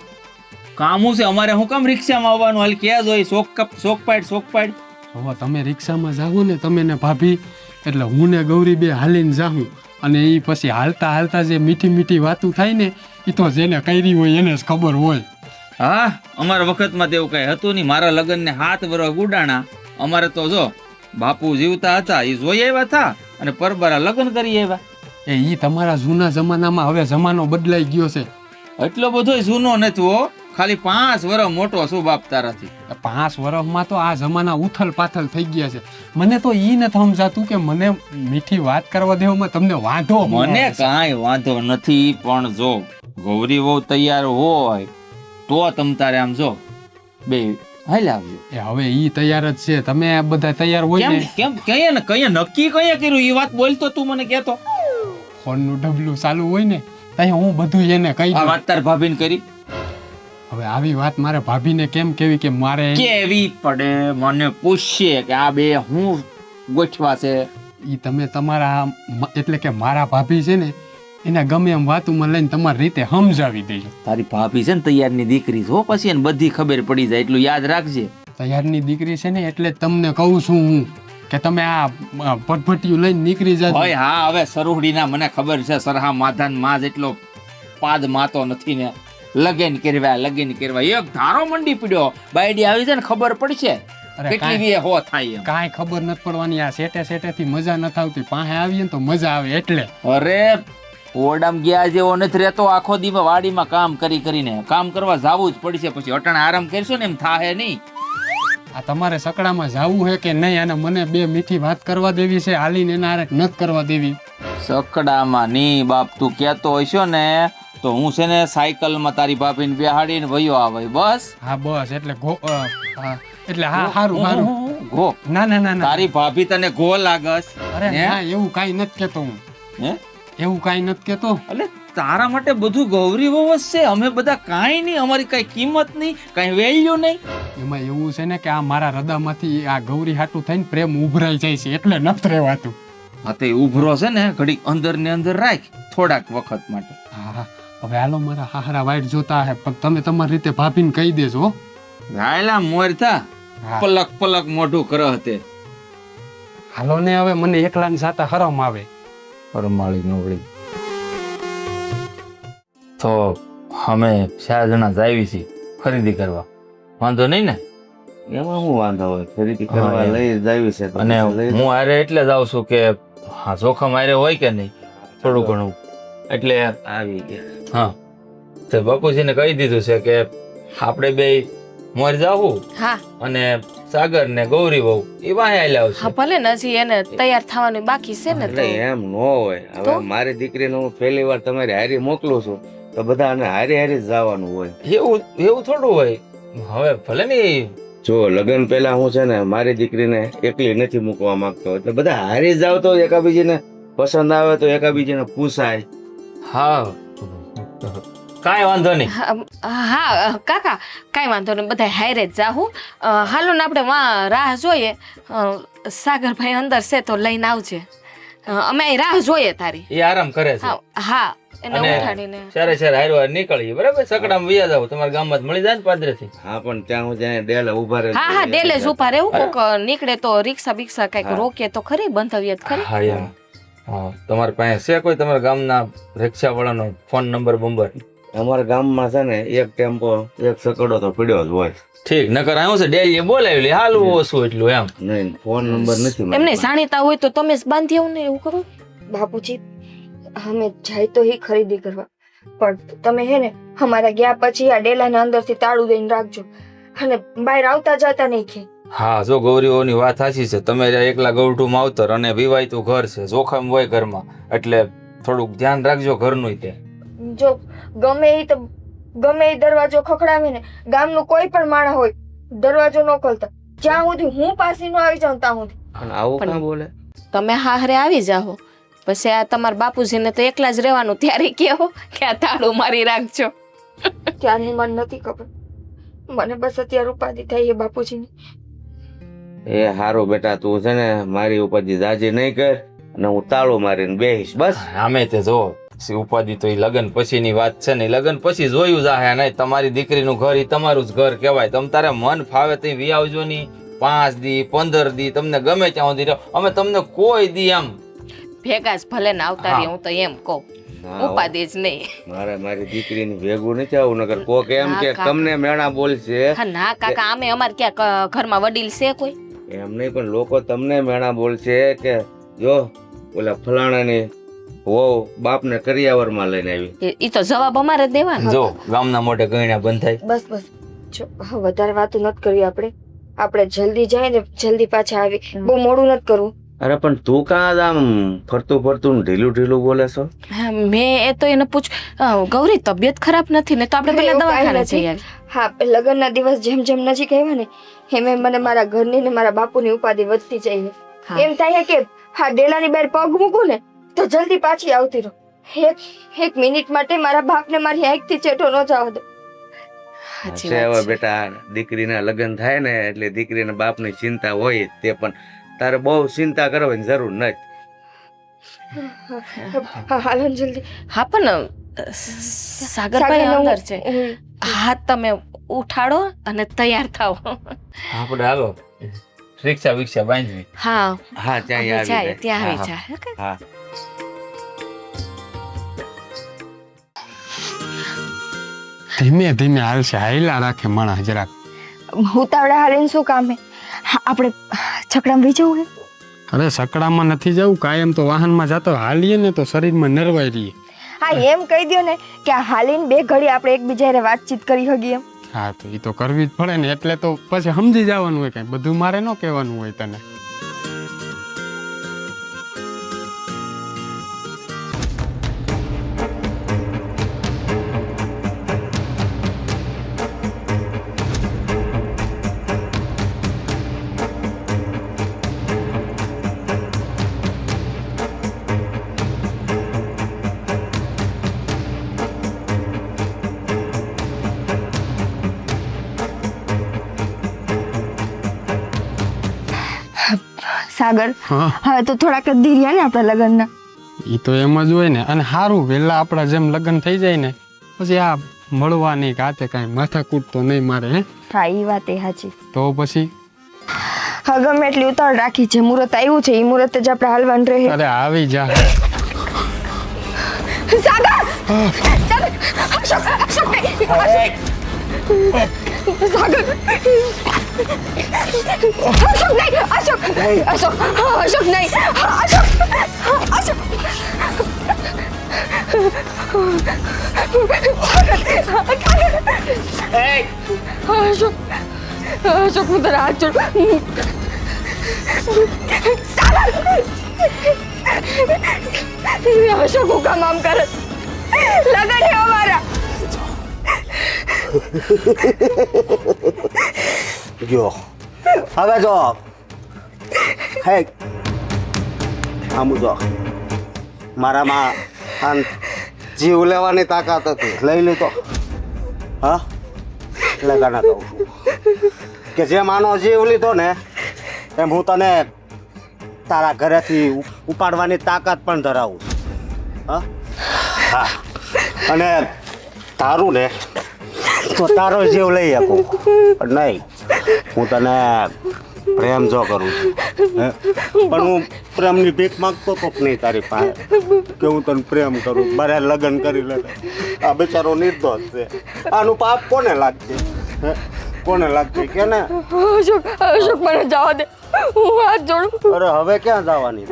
કામું છે અમારે. હું કામ રિક્ષામાં આવવાનું? હાલ ક્યાં જોઈ શોક પાડ. હવે તમે રિક્ષામાં જાઓ ને તમે ને ભાભી, એટલે હું ને ગૌરી બે હાલીને જાઉં, અને એ પછી હાલતા હાલતા જે મીઠી મીઠી વાતું થાય ને એ તો જેને કરી હોય એને જ ખબર હોય. હા અમારા વખતમાં તેવું કઈ હતું નહીં. મારા લગ્નને 7 વર્ષ ગુડાણા. અમારે તો જો બાપુ જીવતા હતા એ જોઈ આવ્યા હતા અને પરબારા લગ્ન કરી આવ્યા. એ તમારા જૂના જમાનામાં. હવે જમાનો બદલાઈ ગયો છે. એટલો બધો જૂનો નથી હો, ખાલી 5 વર્ષ મોટો છું બાપ તારાથી. 5 વર્ષમાં તો આ જમાના ઉથલ પાથલ થઈ ગયા છે. મને તો ઈ નથી સમજાતું કે મને મીઠી વાત કરવા દેવામાં તમને વાંધો? મને કાંઈ વાંધો નથી, પણ જો ગૌરી બહુ તૈયાર હોય તો તમ તારે આમ જો બે હાલ આવજો. હવે ઈ તૈયાર જ છે, તમે બધા તૈયાર હોય ને? કેમ કયા નક્કી કયા કર્યું એ વાત બોલતો તું મને કહેતો. ફોનનું ડબલું ચાલુ હોય ને ત્યાં હું બધું એને કહી આ દઉં. વાત તાર ભાભીને કરી? હવે આવી વાત મારે ભાભીને કેમ કેવી કે મારે કેવી પડે? મને પૂછશે કે આ બે હું ગોઠવા છે. ઈ તમે તમારા એટલે કે મારા ભાભી છે ને એને ગમે એમ વાતુમાં લઈને તમારી રીતે સમજાવી દેજો. તારી ભાભી છે ને તૈયારની દીકરી છો, પછી એને બધી ખબર પડી જાય એટલું યાદ રાખજે. તૈયારની દીકરી છે ને એટલે જ તમને કહું છું હું કે તમે આ પટપટિયું લઈને નીકળી જાજો. હોય હા હવે સરુહડીના મને ખબર છે. સરહા માધાન માં જેટલો પાદ માતો નથી ને લગન કરવા એક ધારો મંડી પડ્યો બાયડી આવી છે ને ખબર પડશે અરે કેટલી કાંઈ વીએ હો થાય એમ. કાંઈ ખબર નથી પડવાની. આ સેટે થી મજા નથી આવતી. પાસે આવીએ ને તો મજા આવે એટલે. અરે ઓરડામાં ગયા જેવો નથી રહેતો. આખો દીમાં વાડીમાં કામ કરીને કામ કરવા જાવું જ પડશે. પછી અટાણે આરામ કરશો ને એમ થાહે નહીં. આ તમારે સકડામાં જાવું છે કે નહીં? અને મને બે મીઠી વાત કરવા દેવી છે, હાલીને એના હારે નથી કરવા દેવી. સકડામાં ની બાપ તું કહેતો હશો ને તો હું છે ને સાયકલમાં તારી ભાભીને બેહાડીને વયો આવે બસ. હા બસ એટલે એટલે હા સારું સારું. ગો ના ના ના ના તારી ભાભી તને ગો લાગસ. અરે હે? ના એવું કાંઈ નથી કેતો હું. હે એવું કાંઈ નથી કેતો. એટલે તારા માટે બધું ગૌરી વવસ છે. અમે બધા કાંઈ નહીં, અમારી કઈ કિંમત નહીં, કઈ વેલ્યુ નહીં. એમાં એવું છે ને કે આ મારા હૃદયમાંથી આ ગૌરી હાટું થઈને પ્રેમ ઉભરાઈ જાય છે એટલે નથી રહેવાતું. હા તે ઉભરો છે ને ઘડીક અંદર ને અંદર રાખ થોડાક વખત માટે. હા હા હવે હાલો મારા હાહરા વાઈટ જોતા હે પણ તમે તમારી રીતે ભાભીને કહી દેજો હો. રાયલા મોર થા હા. પલક મોઢું કરહ તે હાલો ને હવે મને એકલાની સાથે હરમ આવે. પરમાળી નવળી. તો અમે 4 જણા જાવી છીએ ખરીદી કરવા. વાંધો નહીં ને? એમાં શું વાંધો હોય? ખરીદી કરવા હા, એમ. લઈ જાવી છે તો અને લઈ હું હારે એટલે જ આવું છું કે હા જોખમ હારે હોય કે નહીં થોડું ઘણું એટલે આવી ગયા. હા તો બાપુજીને કહી દીધું છે કે આપણે બે મોર જાવું હા અને સાગર ને ગૌરી વહુ એ વાહે આલ્યા હા આવશે. ભલે ને હજી એને તૈયાર થવાનું બાકી છે ને એટલે તો એમ ન હોય. હવે તો? મારી દીકરીને હું પહેલી વાર તમારી હારી મોકલું છું તો બધાને હારી હારી જ જવાનું હોય. એવું થોડું હોય. હવે ભલે ને જો લગ્ન પહેલા હું છે ને મારી દીકરીને એકલી નથી મૂકવા માંગતો એટલે બધા હારી જ જાવ તો એકાબીજીને પસંદ આવે તો એકાબીજીને પૂછાય. હા કાંઈ વાંધો નહીં. હા કાકા કાંઈ વાંધો નહીં, બધા હારે જ જાહું. હાલો ને આપણે રાહ જોઈએ. સાગરભાઈ અંદર છે તો લઈને આવજે. અમે અહીં રાહ જોઈએ તારી. એ આરામ કરે છે. હા એને અને ઉઠાડીને સારે હારવાર નીકળીએ બરાબર. સકડામાં વયા જાવ તમારા ગામમાં જ મળી જાય ને પાદરેથી. હા પણ ત્યાં હું જ્યાં ડેલે ઉભા રહે હા ડેલે જ ઉભા રહેવું. કોક નીકળે તો રિક્ષા બિક્ષા કઈક રોકીએ તો ખરી, બંધાવીએ તો ખરી. હા એમ. હા તમારી પાસે છે કોઈ તમારા ગામના રિક્ષા વાળાનો ફોન નંબર બંબર? અમારા ગામમાં છે ને એક ટેમ્પો એક સકડો તો પડ્યો જ હોય. ઠીક નકર આવ્યું છે ડેલી બોલાવી લે હાલવું ઓછું એટલું એમ. નહીં ફોન નંબર નથી મારી એમને પાસે. જાણીતા હોય તો તમે જ બાંધી આવું ને એવું કરો. બાપુજી અમે જાય તો હી ખરીદી કરવા, પણ તમે હે ને અમારા ગયા પછી આ ડેલાના અંદરથી તાળું દઈને રાખજો અને બહાર આવતા જતા નહીં કે. હા જો ગૌરીઓની વાત સાચી છે. તમે એકલા ગૌઠું માવતર અને વિવાહિતું ઘર છે, જોખમ હોય ઘરમાં એટલે થોડુંક ધ્યાન રાખજો ઘરનું. તે જો ગમે એ દરવાજો ખખડાવે ને, ગામનું કોઈ પણ માણસ હોય દરવાજો ન ખોલતા જ્યાં સુધી હું પાછી ન આવી જાઉં ત્યાં સુધી. પણ આવું કાં બોલે? તમે હારે આવી જાઓ પછી આ તમારા બાપુજીને તો એકલા જ રહેવાનું. ત્યારે કહો કે આ તાળું મારી રાખજો. ત્યારની મને નથી ખબર, મને બસ અત્યારે ઉપાધિ થઈ એ બાપુજીની. એ હારું બેટા તું છે ને મારી ઉપાધિ જાજી નહીં કર અને હું તાળું મારીને બેહીશ બસ. આમે તે જો ઉપાધિ તો એ લગ્ન પછીની વાત છે ને. લગ્ન પછી જોયું જાહે નહીં. તમારી દીકરીનું ઘર એ તમારું જ ઘર કહેવાય. તમે તારે મન ફાવે તો વી આવજો ની. 5 દી 15 દી તમને ગમે ત્યાં સુધી રહો. અમે તમને કોઈ દી એમ ભેગા જ ભલે ને આવતા રહીએ, હું તો એમ કહું. હા, ઉપાધિ જ નહીં. મારી દીકરીની ભેગું નથી આવું નકર કોક એમ ના, કે કાકા. તમને મેણા બોલશે. હા ના કાકા આમે અમારે ક્યાં ઘરમાં વડીલ છે કોઈ? એમ નહીં પણ લોકો તમને મેણા બોલશે કે જો ઓલા ફલાણાની વહુ બાપને કરિયાવરમાં લઈને આવી. ઈ તો જવાબ અમારે જ દેવાનો. જો ગામના મોઢે ગયણા બંધ થાય. બસ બસ જો હવે વધારે વાતો નથી કરવી. આપણે જલ્દી જાય ને જલ્દી પાછા આવી. બહુ મોડું નથી કરવું. અરે પણ તું કાં આમ ફરતું ઢીલું બોલે છો? હા, મેં એ તો એને પૂછ્યું ગૌરી તબિયત ખરાબ નથી ને તો આપણે પેલા એવું દવાખાને કાંઈ નથી. જઈ આવીએ. હા લગ્નના દિવસ જેમ જેમ નજીક આવ્યા ને એમ એમ મને મારા ઘરની ને મારા બાપુની ઉપાધિ વધતી જાય. હા. એમ થાય કે હા ડેલાની બહાર પગ મૂકું ને તો જલ્દી પાછી આવતી રહો. એક મિનિટ માટે મારા બાપને મારી આંખથી ચેટો ન જવા દો. સાચી છે હવે વાત છે. બેટા દીકરીના લગ્ન થાય ને એટલે દીકરીના બાપની ચિંતા હોય જ. તે પણ તારે બહુ ચિંતા કરવાની જરૂર નથી. હા હાલો ને જલ્દી. હા પણ સાગરભાઈ સાગરને અંદર છે. હા તમે ઉઠાડો અને તૈયાર થાઓ. આપણે હાલો રિક્ષા બાંધવી. હા હા ત્યાં અમે આવી જાય જાય. ત્યાં આવી હા, જાય. હા ધીમે ધીમે હાલશે, હાયલા રાખે માણસ જરાક. ઉતાવળા હાલીને શું કામ હે? હા, આપણે છકડામાં વી જવું હે? અરે સકડામાં નથી જવું, કાયમ તો વાહનમાં જતો હાલીએ ને તો શરીરમાં નરવાઈ રહીએ. હા, એમ કહી દો ને કે આ હાલીને 2 ઘડી આપણે એકબીજા હારે વાતચીત કરી શકીએ એમ. હા તો એ તો કરવી જ પડે ને, એટલે તો પછી સમજી જવાનું હોય, કાંઈ બધું મારે ન કહેવાનું હોય તને. સાગર, હા હવે તો થોડાક જ દી રહ્યા ને આપણા લગ્નના. એ તો એમ જ હોય ને. અને સારું વહેલા આપણા જેમ લગ્ન થઈ જાય ને પછી આ મળવાની કાતે કાંઈ માથાકૂટ તો નહીં મારે. હે હા, એ વાત એ સાચી. તો પછી હા, ગમે એટલી ઉતાવળ રાખી છે, મુહૂર્ત આવ્યું છે, એ મુહૂર્તે જ આપણે હાલવાનું રહે. અરે આવી જા. સાગર! સાગર! અશોક! અશોક નહીં! સાગર! અશોક નહીં! અશોક! અશોક! અશોક નહીં! અશોક! અશોક! અશોક! અશોક, હું તારા હાથ જોડું. અશોક, હું કામ આમ કરે? લગન હે અમારા. જો હવે જો હે આમ જો મારામાં આમ જીવ લેવાની તાકાત હતી, લઈ લીધો. હા, એટલે ગાના કહું છું કે જેમ આનો જીવ લીધો ને એમ હું તને તારા ઘરેથી ઉપાડવાની તાકાત પણ ધરાવું છું. હા હા, અને તારું ને તો તારો જીવ લઈ શકું, પણ નહીં હું તને પ્રેમ જો કરું છું. પણ હું પ્રેમની ભીખ માંગતો તો નહીં તારી પાસે કે હું તને પ્રેમ કરું, મારે લગ્ન કરી લે. આ બિચારો નિર્દોષ છે, આનું પાપ કોને લાગશે? કોને લાગશે કે ને? અશોક, અશોક, મને જવા દે, હું હાથ જોડું. અરે હવે ક્યાં જવાની?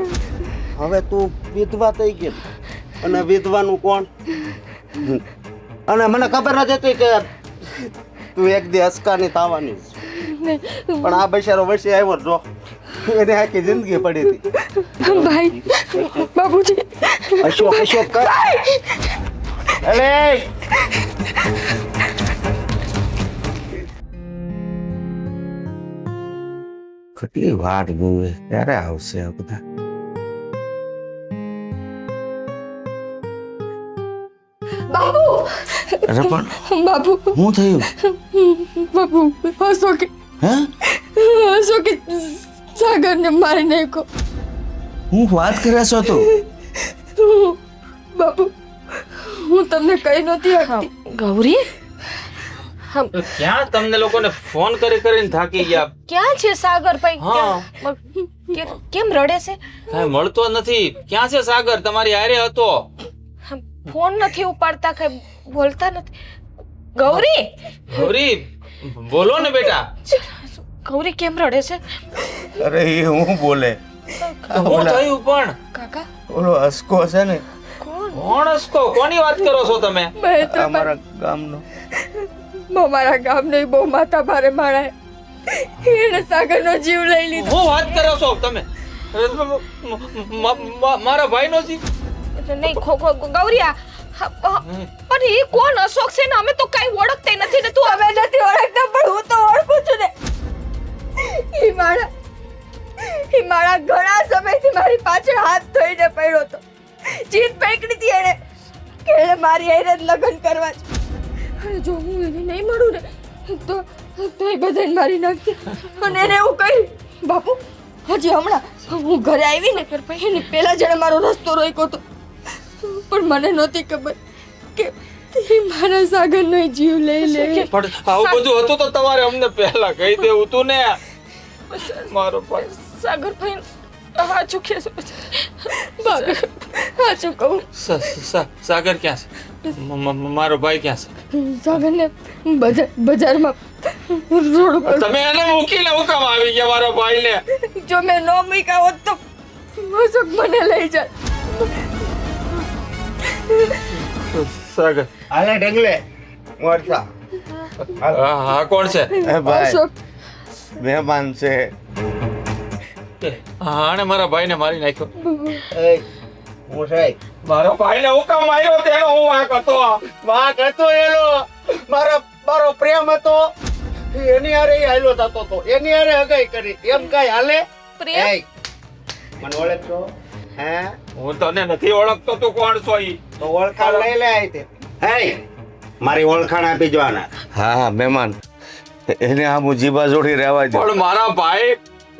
હવે તું વિધવા થઈ ગઈ, અને વિધવાનું કોણ? અને મને ખબર જ હતી કે તું એક દી અસકાની થવાની, પણ આ બિચારો વચ્ચે આવ્યો જો, એને આખી જિંદગી પડી હતી. ભાઈ, બાબુજી, અશોક અશોક કર. અલે કેટલી વાટ જોવે, ક્યારે આવશે આ બધા? બાબુ, અરે પણ બાબુ, શું થયું? બાબુ, અશોકે, હે અશોકે સાગરને મારી નાખ્યો. હું વાત કરે છો તું? બાબુ, હું તમને કઈ નહોતી આપતી. ગૌરી ક્યાં તમને લોકોને ફોન કરીને થાકી ગયા? ક્યાં છે સાગર ભાઈ? હા. કેમ રડે છે? કાંઈ મળતો નથી. ક્યાં છે સાગર? તમારી હારે હતો. ફોન નથી ઉપાડતા, કઈ બોલતા નથી. ગૌરી, ગૌરી બોલો ને બેટા. ગૌરી કેમ રડે છે? અરે એ હું બોલે, શું થયું પણ? કાકા ઓલો હસકો છે ને, કોણ? કોણ હસકો? કોની વાત કરો છો તમે? અમારા ગામનો. મારા ગામનો બહુ માથા ભારે માણાય, એને સાગરનો જીવ લઈ લીધો. શું વાત કરો છો તમે? મારા ભાઈનો જીવ? નહીં ગૌરિયા, પણ એ કોણ અશોક છે ને? અમે તો કઈ ઓળખતા નથી ને. તું અમે નથી ઓળખતા, પણ હું તો ઓળખું છું ને. ઈ મારા ઘણા સમયથી મારી પાછળ હાથ ધોઈને પડ્યો હતો. જીત પકડી હતી એને કે એને મારી હારે જ લગ્ન કરવા છે. અને જો હું એને નહીં મળું ને તો એ બધાને મારી નાખશે. અને એને એવું કહ્યું, બાપુ હજી હમણાં હું ઘરે આવી ને એની પહેલા જણે મારો રસ્તો રોક્યો હતો, પણ મને નહોતી ખબર કે એ મારા સાગરનો જીવ લઈ લે. પણ આવું બધું હતું તો તમારે અમને પહેલા કહી દેવું તું ને. મારો ભાઈ સાગર ભાઈ સાચું કે છે. સાચું કહું, સાગર ક્યાં છે? મારો ભાઈ ક્યાં છે? સાગરને બજારમાં રોડ ઉપર. તમે એને મૂકીને હું કામ આવી ગયા મારો ભાઈને? જો મેં ન મૂક્યા હોત તો અશોક મને લઈ જાય. સાગર હાલે ઢગલે મોરસા. હા કોણ છે? એ ભાઈ અશોક મહેમાન છે. આણે મારા ભાઈને મારી નાખ્યો. એ હું છે મારો ભાઈને હું કામ માર્યો તેનો હું વાંક હતો. વાંક હતો એનો. મારો પ્રેમ હતો. એની હારે હાલ્યો થતો હતો. એની હારે હગાઈ કરી. એમ કઈ હાલે? પ્રેમ? એય, મને ઓળખતો? હે? હું તને નથી ઓળખતો, તું કોણ છો ઈ? તો ઓળખાણ લઈ લે આઈ તે. હે, મારી ઓળખાણ આપી જવાના. હા મહેમાન, એને આમ જીબા જોડી રહેવા દો. પણ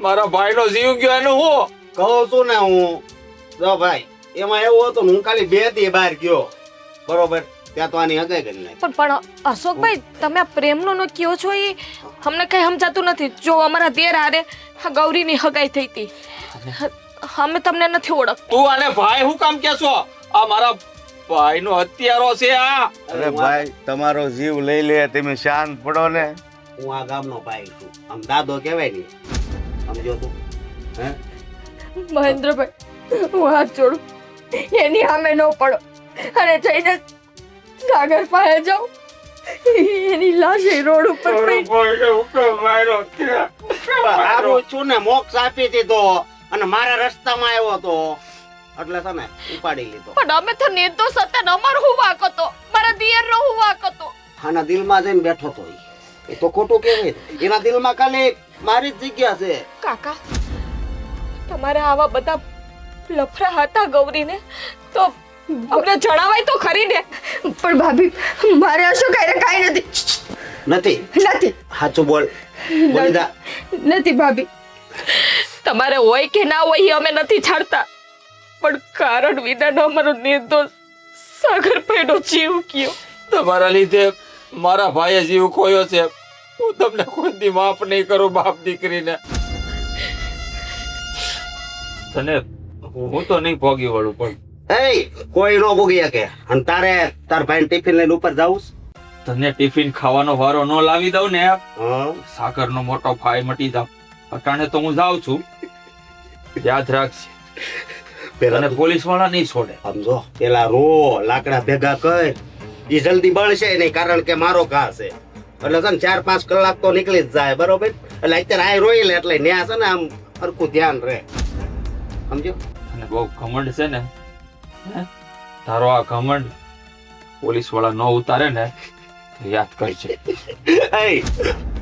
મારા ભાઈનો જીવ ગયો એનું હું? કહું છું ને હું. જો ભાઈ, એમાં એવું હતું ને હું ખાલી 2 દી બહાર ગયો. બરોબર? ત્યાં તો આની હગાઈ કરી નાખી. પણ અશોકભાઈ, તમે આ પ્રેમનો નો કયો છો એ અમને કઈ સમજાતું નથી. જો અમારા દેર હારે આ ગૌરીની હગાઈ થઈ હતી. અમે તમને નથી ઓળખતા. તું આને ભાઈ હું કામ કેસો? આ મારા ભાઈનો હત્યારો છે આ. અરે ભાઈ, તમારો જીવ લઈ લે, તમે શાંત પડો ને. હું આ ગામનો ભાઈ છું. આમ દાદો કહેવાય ને. સમજો તું? હે? મહેન્દ્રભાઈ, હું હાથ જોડું. એની સામે ન પડો અને જઈને સાગર પાસે જાઓ. એની લાશ એ રોડ ઉપર પડી. ભાઈને હું કામ માર્યો છે? આવું છું ને, મોક્ષ આપી દીધો અને મારા રસ્તામાં આવ્યો તો એટલે છે ને ઉપાડી લીધો. પણ અમે તો નિર્દોષ હતા ને, અમારો હું વાંક હતો? મારા દિયરનો હું વાંક હતો? આના દિલમાં જઈને બેઠો તો ઈ. એ તો ખોટું કહેવાય. એના દિલમાં ખાલી મારી જ જગ્યા છે. કાકા, તમારે આવા બધા લફરા હતા ગૌરીને તો અમને જણાવાય તો ખરી ને. પણ ભાભી, મારે અશોક હારે કાંઈ નથી. નથી નથી સાચું બોલ. બોલી જા. નથી ભાભી. તમારે હોય કે ના હોય એ અમે નથી છાડતા, પણ કારણ વિનાનો અમારો નિર્દોષ સાગરભાઈનો જીવ ગયો. તમારા લીધે મારા ભાઈએ જીવ ખોયો છે. હું તમને કોઈ દી માફ નહીં કરું, બાપ દીકરીને. તને હું તો નહીં ભોગી વળું, પણ એય, કોઈ નો ભોગી શકે. અને તાર ભાઈ ટિફિન લઈને ઉપર જાવું છે? તને ટિફિન ખાવાનો વારો ન લાવી દઉં ને, હા. સાકરનો મોટો ફાય મટી જાવ. અટાણે તો હું જાઉં છું, યાદ રાખજે. પેલા તને પોલીસ વાળા નહીં છોડે. સમજો, પેલા રો લાકડા ભેગા કર. ઈ જલ્દી બળશે નહીં, કારણ કે મારો ઘા છે. એટલે છે ને 4-5 કલાક તો નીકળી જ જાય. બરોબર? એટલે અત્યારે આ રોઈ લે એટલે ન્યા છે ને આમ હરખું ધ્યાન રહે. સમજો? અને બહુ ઘમંડ છે ને, હે? તારો આ ઘમંડ પોલીસ વાળા ન ઉતારે ને તો યાદ કરજે. એય,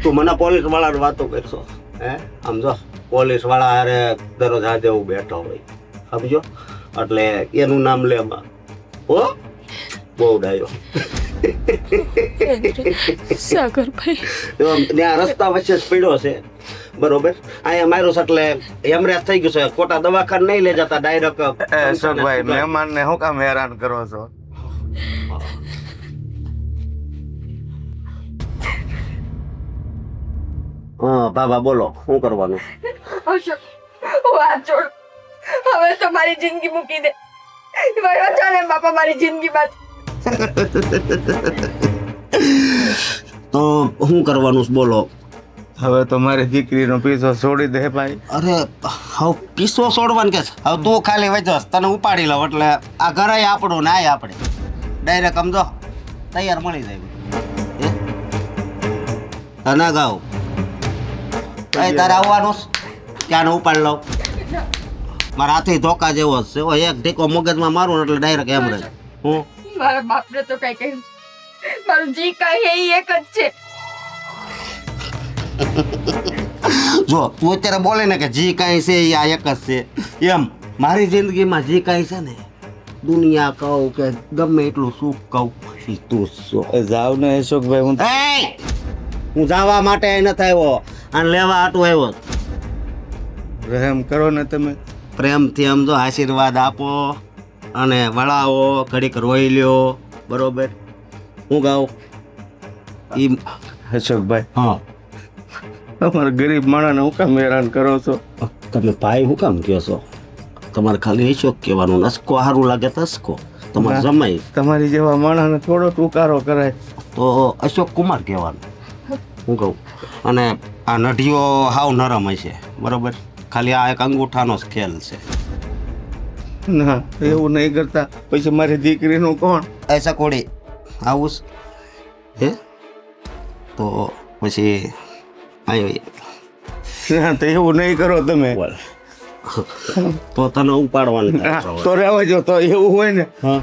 તું મને પોલીસ વાળાની વાતો કરશો? હે? સમજો, પોલીસ વાળા હારે દરરોજ હાજે હું બેઠો હોય. સમજો? એટલે એનું નામ લે માં. હો, બહુ ડાયો. સાગરભાઈ, ત્યાં રસ્તા વચ્ચે જ પડ્યો છે. બરોબર? અહીંયા માર્યો છે એટલે હેમરેજ થઈ ગયું છે. ખોટા દવાખાને નહીં લઈ જતા, ડાયરેક્ટ. અશોકભાઈ, મહેમાનને શું કામ હેરાન કરો છો? હા બાબા, બોલો શું કરવાનું? અશોક, હું હાથ જોડું. હવે તો મારી જિંદગી મૂકી દે. વયો ચાલે બાપા મારી જિંદગીમાં. તો શું કરવાનું છે બોલો? હવે તો મારી દીકરીનો પીછો છોડી દે ભાઈ. અરે હવે પીસો છોડવાનું કે છે? હવે તું ખાલી વજસ, તને ઉપાડી લઉં એટલે આ ઘરે આપણું ને આ આપણે ડાયરેક્ટ સમજો તૈયાર મળી જાય. ના ગાવ તારે આવવાનું ક્યાં ઉપાડ લઉં? મારા હાથે ધોકા જેવો જ છે. એક ઢીકો મગજમાં મારું એટલે ડાયરેક્ટ એમ રહે. હું મારા બાપને તો કઈ કહ્યું. મારું જી કાંઈ એ એક જ છે. જો તું અત્યારે બોલે ને કે જી કાંઈ છે એ આ એક જ છે, એમ મારી જિંદગીમાં જે કાંઈ છે ને, દુનિયા કહું કે ગમે એટલું સુખ કહું, એ તું છો. જાવ ને અશોકભાઈ, હું હું જવા માટે નથી આવ્યો, અને લેવા આટું આવ્યો. રહેમ કરો ને તમે. પ્રેમથી સમજો, આશીર્વાદ આપો અને વળાવો, ઘડીક રોઈ લ્યો. બરોબર? હું ગાઉં ઈ? અશોકભાઈ, હા, અમારા ગરીબ માણસને હું કામ હેરાન કરો છો? તમે ભાઈ હું કામ કહો છો? તમારે ખાલી એ શોખ કહેવાનું, નસકો સારું લાગે તો નસકો. તમારો જમાઈ તમારી જેવા માણસને થોડો ટૂકારો કરાય. તો અશોક કુમાર કહેવાનું હું કહું. અને આ નઢિયો હાવ નરમ હશે બરોબર, ખાલી આ એક અંગૂઠાનો જ ખેલ છે. ના એવું નહીં કરતા, પછી મારી દીકરીનું કોણ? એ સકોડી આવું હે તો પછી આવ્યો ના તો એવું નહીં કરો તમે. તો તને ઉપાડવાનું ના, થાય. તો રહેવા જો. તો એવું હોય ને હા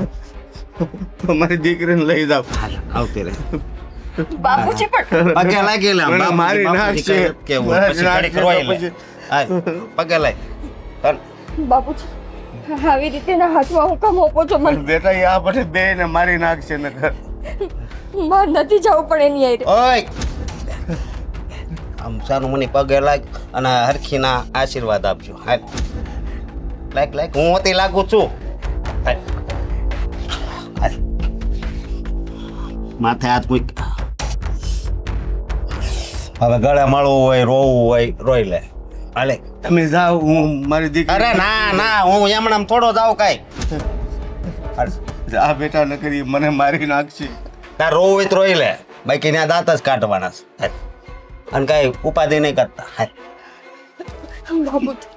તો મારી દીકરીને લઈ જાવ. હાલ, આવતી રહે. બાપુજી પણ પગે લાગેલા મને બાપુજી, મારી બાપુજી નાખશે. કઈ કેવું મારી પછી ઘડીક નાખશે રોઈ તો લે. પછી. હાલ, પગે લાગ. બાપુજી આવી રીતે ના હાથમાં હું કામ આપો છો મને? બેટા એ આ પછી બે ને મારી નાખશે ને ઘર. માર નથી જવું પણ એની આઈ ઓય આમ સારું મને પગે લાગ અને હરખીના આશીર્વાદ આપજો. હાલ લાગ હું હોતી લાગુ છું. હાલ. હાલ. માથે હાથ મૂક. હવે ગળે મળવું હોય રોવું હોય રોઈ લે. હાલે. તમે જાઓ, હું મારી દીકરી. અરે ના ના હું એમણામ થોડો જાઉં કાંઈ. હાલ. આ બેટા ન કરી મને મારી નાખશે. તાર રોવું હોય તો રોઈ લે, બાકી ત્યાં દાંત જ કાઢવાના છે. હાલ. અને કાંઈ ઉપાધિ નહીં કરતા. હાલ. બાપુજી